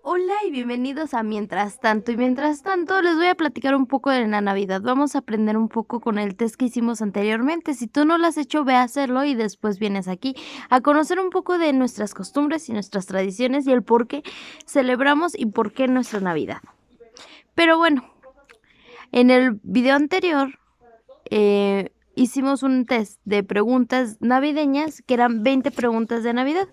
Hola y bienvenidos a Mientras tanto. Y mientras tanto les voy a platicar un poco de la Navidad. Vamos a aprender un poco con el test que hicimos anteriormente. Si tú no lo has hecho, ve a hacerlo y después vienes aquí a conocer un poco de nuestras costumbres y nuestras tradiciones y el por qué celebramos y por qué nuestra Navidad. Pero bueno, en el video anterior hicimos un test de preguntas navideñas que eran 20 preguntas de Navidad.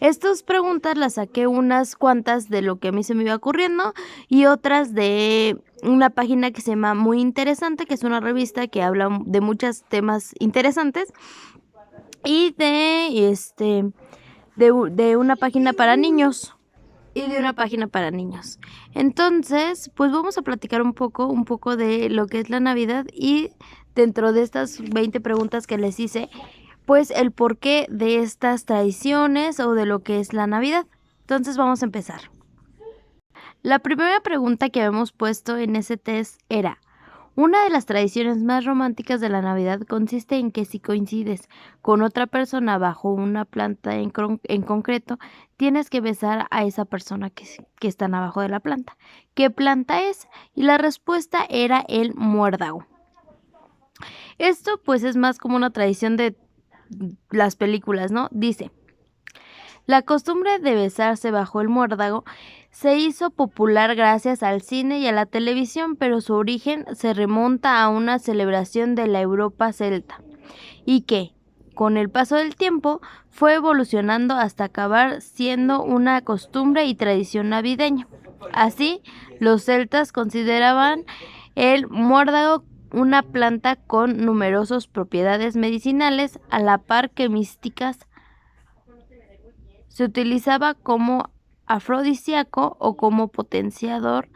Estas preguntas las saqué unas cuantas de lo que a mí se me iba ocurriendo y otras de una página que se llama Muy Interesante, que es una revista que habla de muchos temas interesantes y de una página para niños y de una página para niños. Entonces, pues vamos a platicar un poco de lo que es la Navidad y dentro de estas 20 preguntas que les hice, pues el porqué de estas tradiciones o de lo que es la Navidad. Entonces vamos a empezar. La primera pregunta que habíamos puesto en ese test era: una de las tradiciones más románticas de la Navidad consiste en que si coincides con otra persona bajo una planta en concreto, tienes que besar a esa persona que están abajo de la planta. ¿Qué planta es? Y la respuesta era el muérdago. Esto pues es más como una tradición de las películas, ¿no? Dice: la costumbre de besarse bajo el muérdago se hizo popular gracias al cine y a la televisión, pero su origen se remonta a una celebración de la Europa celta y que, con el paso del tiempo, fue evolucionando hasta acabar siendo una costumbre y tradición navideña. Así, los celtas consideraban el muérdago una planta con numerosas propiedades medicinales, a la par que místicas. Se utilizaba como afrodisíaco o como potenciador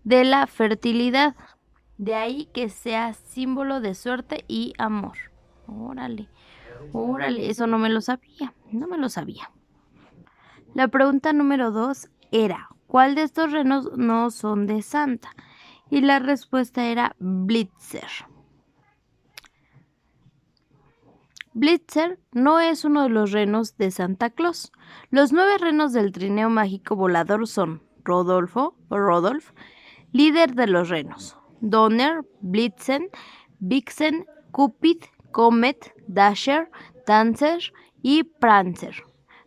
de la fertilidad. De ahí que sea símbolo de suerte y amor. Órale, órale, eso no me lo sabía, no me lo sabía. La pregunta número 2 era: ¿cuál de estos renos no son de Santa? Y la respuesta era Blitzer. Blitzer no es uno de los renos de Santa Claus. Los 9 renos del trineo mágico volador son Rodolf, líder de los renos; Donner, Blitzen, Vixen, Cupid, Comet, Dasher, Dancer y Prancer.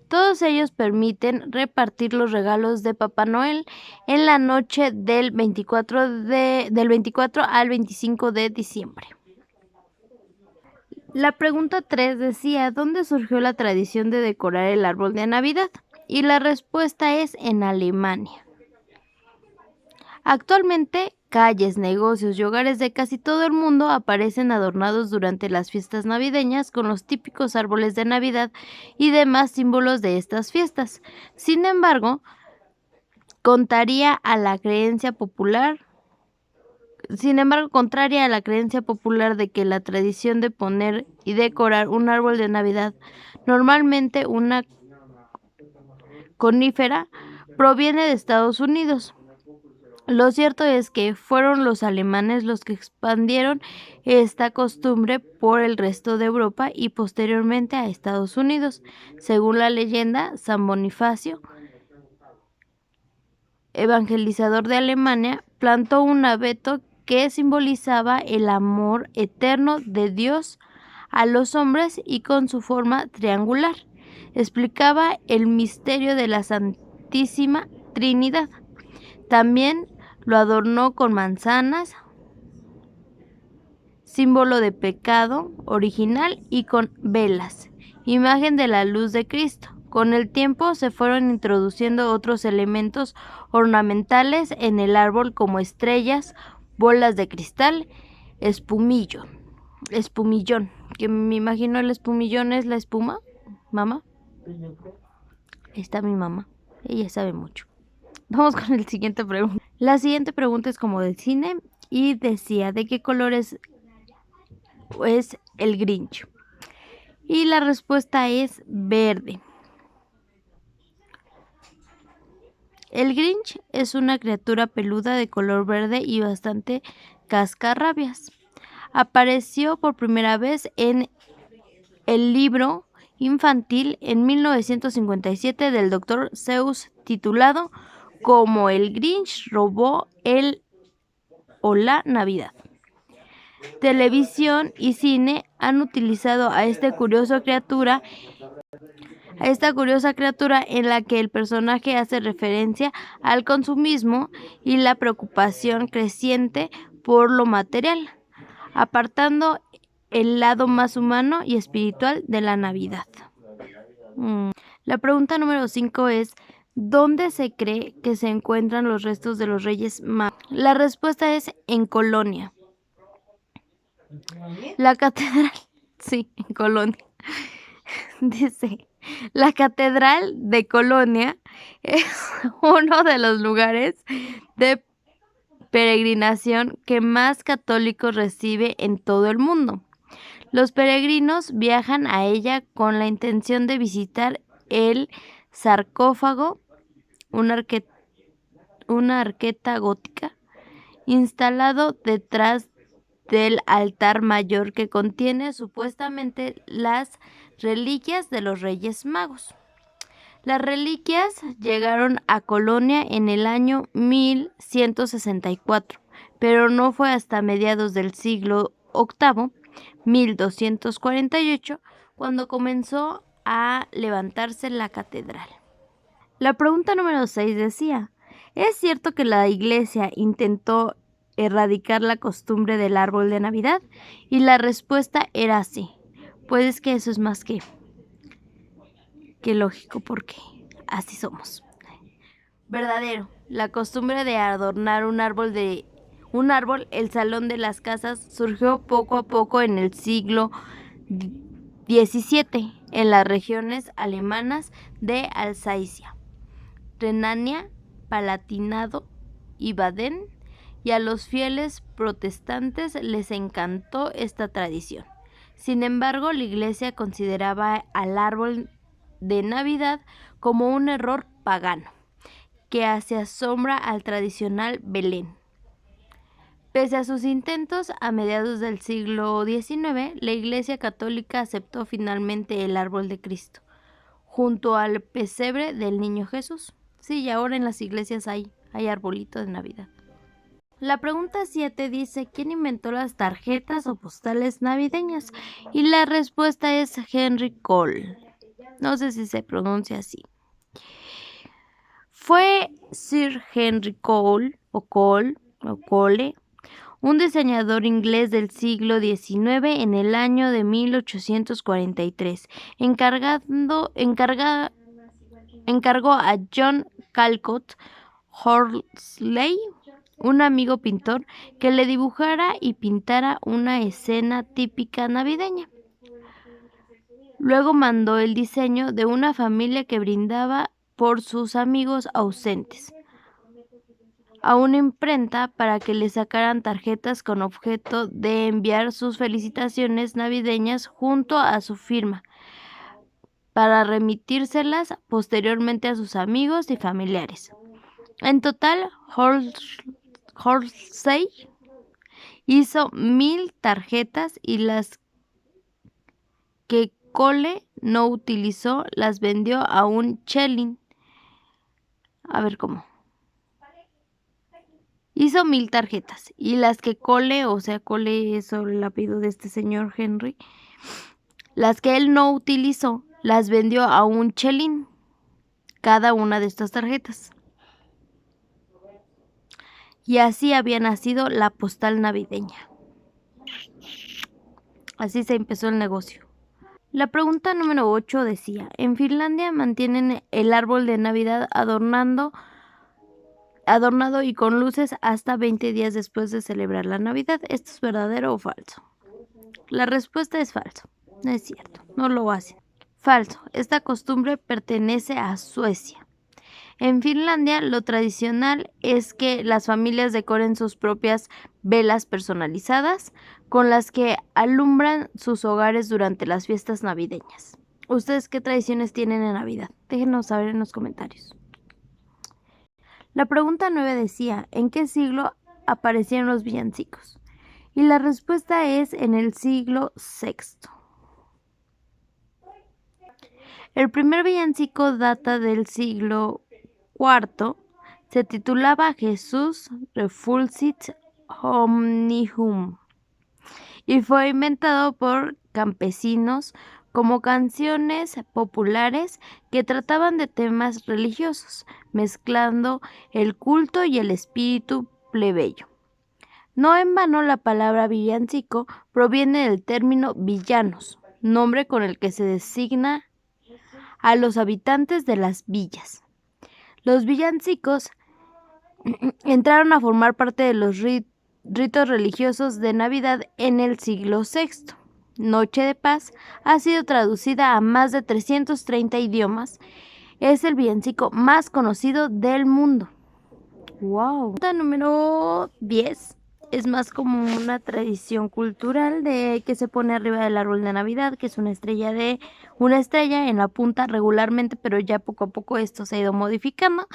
Todos ellos permiten repartir los regalos de Papá Noel en la noche del 24 al 25 de diciembre. La pregunta 3 decía: ¿dónde surgió la tradición de decorar el árbol de Navidad? Y la respuesta es en Alemania. Actualmente, calles, negocios y hogares de casi todo el mundo aparecen adornados durante las fiestas navideñas con los típicos árboles de Navidad y demás símbolos de estas fiestas. Sin embargo, contraria a la creencia popular de que la tradición de poner y decorar un árbol de Navidad, normalmente una conífera, proviene de Estados Unidos. Lo cierto es que fueron los alemanes los que expandieron esta costumbre por el resto de Europa y posteriormente a Estados Unidos. Según la leyenda, San Bonifacio, evangelizador de Alemania, plantó un abeto que simbolizaba el amor eterno de Dios a los hombres y con su forma triangular explicaba el misterio de la Santísima Trinidad. También lo adornó con manzanas, símbolo de pecado original, y con velas, imagen de la luz de Cristo. Con el tiempo se fueron introduciendo otros elementos ornamentales en el árbol como estrellas, bolas de cristal, espumillón, que me imagino el espumillón es la espuma, mamá. Ahí está mi mamá, ella sabe mucho. Vamos con el siguiente pregunta. La siguiente pregunta es como del cine y decía: ¿de qué colores es el Grinch? Y la respuesta es verde. El Grinch es una criatura peluda de color verde y bastante cascarrabias. Apareció por primera vez en el libro infantil en 1957 del Dr. Seuss titulado como el Grinch robó el o la Navidad. Televisión y cine han utilizado a esta curiosa criatura en la que el personaje hace referencia al consumismo y la preocupación creciente por lo material, apartando el lado más humano y espiritual de la Navidad. La pregunta número 5 es: ¿dónde se cree que se encuentran los restos de los Reyes Magos? La respuesta es en Colonia. La catedral, sí, en Colonia. Dice, la catedral de Colonia es uno de los lugares de peregrinación que más católicos recibe en todo el mundo. Los peregrinos viajan a ella con la intención de visitar el sarcófago, una arqueta gótica, instalado detrás del altar mayor que contiene supuestamente las reliquias de los Reyes Magos. Las reliquias llegaron a Colonia en el año 1164, pero no fue hasta mediados del siglo VIII, 1248, cuando comenzó a levantarse la catedral. La pregunta número 6 decía: ¿es cierto que la iglesia intentó erradicar la costumbre del árbol de Navidad? Y la respuesta era sí. Pues es que eso es más que lógico, porque así somos. Verdadero. La costumbre de adornar un árbol, el salón de las casas, surgió poco a poco en el siglo XVII en las regiones alemanas de Alsacia, Renania, Palatinado y Baden, y a los fieles protestantes les encantó esta tradición. Sin embargo, la Iglesia consideraba al árbol de Navidad como un error pagano que hacía sombra al tradicional Belén. Pese a sus intentos, a mediados del siglo XIX, la Iglesia Católica aceptó finalmente el árbol de Cristo, junto al pesebre del Niño Jesús. Sí, y ahora en las iglesias hay arbolito de Navidad. La pregunta 7 dice: ¿quién inventó las tarjetas o postales navideñas? Y la respuesta es Henry Cole. No sé si se pronuncia así. Fue Sir Henry Cole, un diseñador inglés del siglo XIX en el año de 1843, encargó a John Callcott Horsley, un amigo pintor, que le dibujara y pintara una escena típica navideña. Luego mandó el diseño de una familia que brindaba por sus amigos ausentes a una imprenta para que le sacaran tarjetas con objeto de enviar sus felicitaciones navideñas junto a su firma, para remitírselas posteriormente a sus amigos y familiares. En total, Horsley hizo 1000 tarjetas, y las que Cole no utilizó las vendió a un chelín. A ver cómo. Hizo 1000 tarjetas, y las que Cole, o sea, Cole es el apellido de este señor Henry, las que él no utilizó, las vendió a un chelín cada una de estas tarjetas. Y así había nacido la postal navideña. Así se empezó el negocio. La pregunta número 8 decía: en Finlandia mantienen el árbol de Navidad adornado y con luces hasta 20 días después de celebrar la Navidad. ¿Esto es verdadero o falso? La respuesta es falso. No es cierto, no lo hacen. Falso. Esta costumbre pertenece a Suecia. En Finlandia, lo tradicional es que las familias decoren sus propias velas personalizadas con las que alumbran sus hogares durante las fiestas navideñas. ¿Ustedes qué tradiciones tienen en Navidad? Déjenos saber en los comentarios. La pregunta 9 decía: ¿en qué siglo aparecieron los villancicos? Y la respuesta es en el siglo VI. El primer villancico data del siglo IV, Se titulaba Jesús Refulsit Omnihum y fue inventado por campesinos como canciones populares que trataban de temas religiosos, mezclando el culto y el espíritu plebeyo. No en vano la palabra villancico proviene del término villanos, nombre con el que se designa a los habitantes de las villas. Los villancicos entraron a formar parte de los ritos religiosos de Navidad en el siglo VI. Noche de Paz ha sido traducida a más de 330 idiomas. Es el villancico más conocido del mundo. ¡Wow! Pregunta número 10. Es más como una tradición cultural de que se pone arriba del árbol de Navidad, que es una estrella en la punta regularmente, pero ya poco a poco esto se ha ido modificando.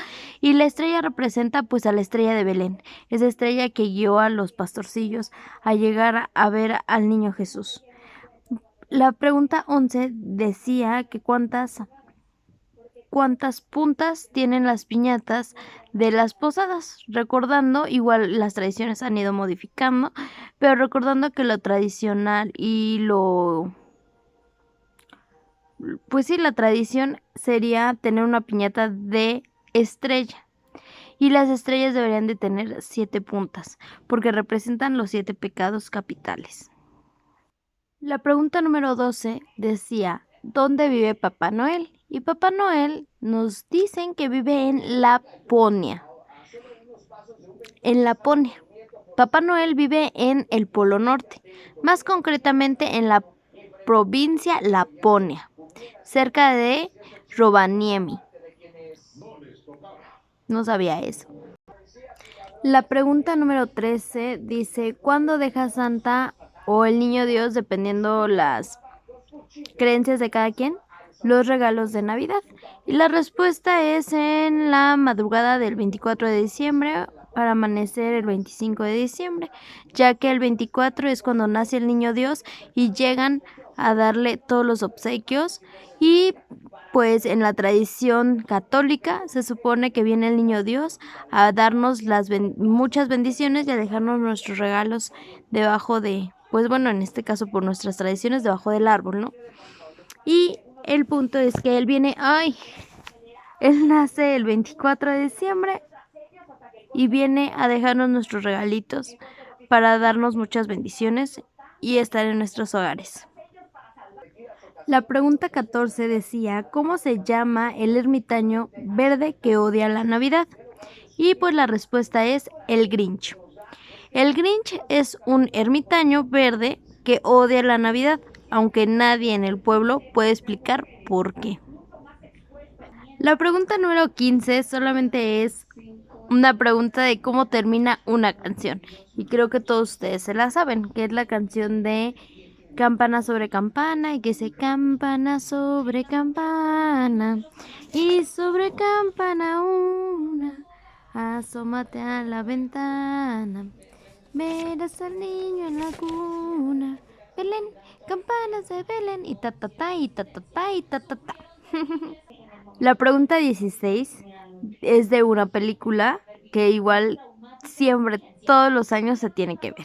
Y la estrella representa pues a la estrella de Belén, esa estrella que guió a los pastorcillos a llegar a ver al niño Jesús. La pregunta 11 decía que cuántas puntas tienen las piñatas de las posadas, recordando, igual las tradiciones han ido modificando, pero recordando que lo tradicional y pues sí, la tradición sería tener una piñata de estrella. Y las estrellas deberían de tener 7 puntas, porque representan los 7 pecados capitales. La pregunta número 12 decía, ¿dónde vive Papá Noel? Y Papá Noel nos dicen que vive en Laponia. En Laponia. Papá Noel vive en el Polo Norte, más concretamente en la provincia Laponia, cerca de Rovaniemi. No sabía eso. La pregunta número 13 dice, ¿cuándo deja Santa o el Niño Dios, dependiendo las creencias de cada quien, los regalos de Navidad? Y la respuesta es en la madrugada del 24 de diciembre para amanecer el 25 de diciembre, ya que el 24 es cuando nace el Niño Dios y llegan a darle todos los obsequios. Y pues en la tradición católica se supone que viene el Niño Dios a darnos muchas bendiciones y a dejarnos nuestros regalos debajo de, pues bueno, en este caso por nuestras tradiciones, debajo del árbol, ¿no? Y el punto es que él nace el 24 de diciembre y viene a dejarnos nuestros regalitos para darnos muchas bendiciones y estar en nuestros hogares. La pregunta 14 decía, ¿cómo se llama el ermitaño verde que odia la Navidad? Y pues la respuesta es el Grinch. El Grinch es un ermitaño verde que odia la Navidad, aunque nadie en el pueblo puede explicar por qué. La pregunta número 15 solamente es una pregunta de cómo termina una canción. Y creo que todos ustedes se la saben, que es la canción de Campana sobre campana, y que dice campana sobre campana, y sobre campana una, asómate a la ventana, verás al niño en la cuna, Belén, campanas de Belén, y ta ta ta, y ta ta ta, y ta ta ta. La pregunta 16 es de una película que igual siempre, todos los años se tiene que ver.